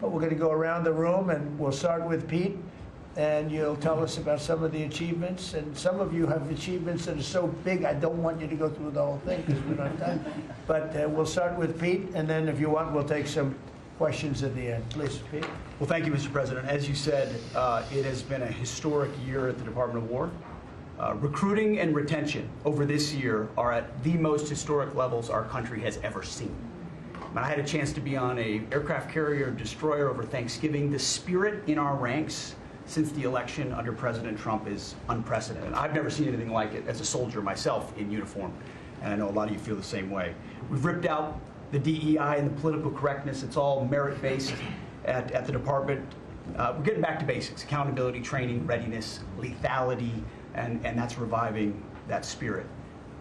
but we're going to go around the room, and we'll start with Pete, and you'll tell us about some of the achievements. And some of you have achievements that are so big, I don't want you to go through the whole thing because we don't have time. But we'll start with Pete, and then if you want, we'll take some questions at the end. Please, Pete. Well, thank you, Mr. President. As you said, it has been a historic year at the Department of War. Recruiting and retention over this year are at the most historic levels our country has ever seen. When I had a chance to be on an aircraft carrier destroyer over Thanksgiving, the spirit in our ranks since the election under President Trump is unprecedented. I've never seen anything like it as a soldier myself in uniform, and I know a lot of you feel the same way. We've ripped out the DEI and the political correctness. It's all merit-based at the department. We're getting back to basics: accountability, training, readiness, lethality, and that's reviving that spirit.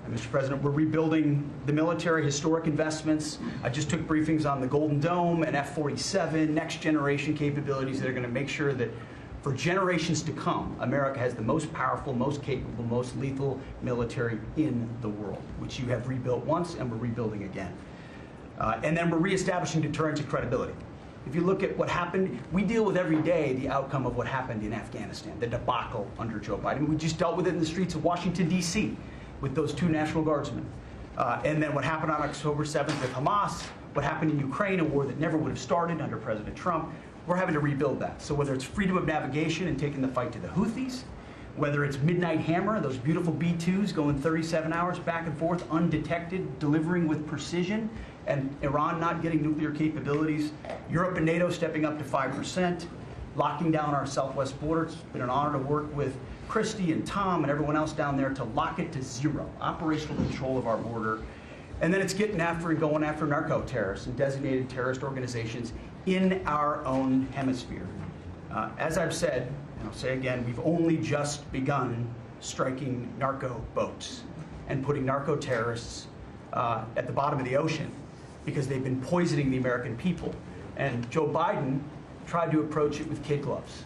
And Mr. President, we're rebuilding the military, historic investments. I just took briefings on the Golden Dome and F-47, next generation capabilities that are going to make sure that for generations to come, America has the most powerful, most capable, most lethal military in the world, which you have rebuilt once and we're rebuilding again. And then we're reestablishing deterrence and credibility. If you look at what happened, we deal with every day the outcome of what happened in Afghanistan, the debacle under Joe Biden. We just dealt with it in the streets of Washington, D.C. with those 2 National Guardsmen. And then what happened on October 7th with Hamas, what happened in Ukraine, a war that never would have started under President Trump. We're having to rebuild that. So whether it's freedom of navigation and taking the fight to the Houthis, whether it's Midnight Hammer, those beautiful B-2s going 37 hours back and forth, undetected, delivering with precision, and Iran not getting nuclear capabilities, Europe and NATO stepping up to 5%, locking down our southwest border. It's been an honor to work with Christy and Tom and everyone else down there to lock it to 0, operational control of our border. And then it's getting after and going after narco-terrorists and designated terrorist organizations in our own hemisphere. As I've said, and I'll say again, we've only just begun striking narco boats and putting narco-terrorists at the bottom of the ocean because they've been poisoning the American people. And Joe Biden tried to approach it with kid gloves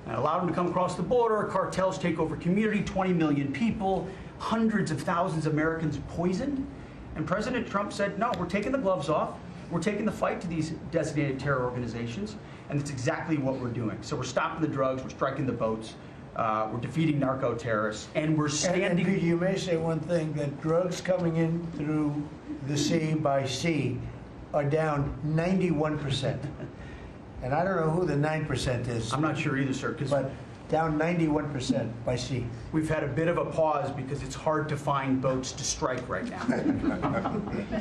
and allowed them to come across the border. Cartels take over community, 20 million people, hundreds of thousands of Americans poisoned. And President Trump said, no, we're taking the gloves off. We're taking the fight to these designated terror organizations, and it's exactly what we're doing. So we're stopping the drugs, we're striking the boats, we're defeating narco-terrorists, and we're standing... And you may say one thing, that drugs coming in through the sea by sea are down 91%. And I don't know who the 9% is. I'm not sure either, sir. But down 91% by sea. We've had a bit of a pause because it's hard to find boats to strike right now,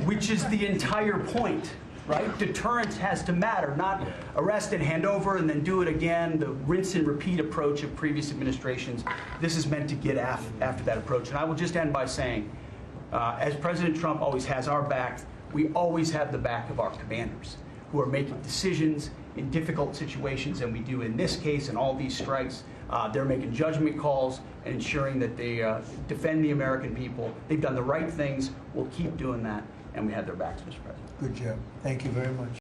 which is the entire point, right? Deterrence has to matter, not arrest and hand over and then do it again, the rinse and repeat approach of previous administrations. This is meant to get after that approach. And I will just end by saying, as President Trump always has our back, we always have the back of our commanders who are making decisions in difficult situations, and we do in this case and all these strikes. They're making judgment calls and ensuring that they defend the American people. They've done the right things. We'll keep doing that, and we have their backs, Mr. President. Good job. Thank you very much.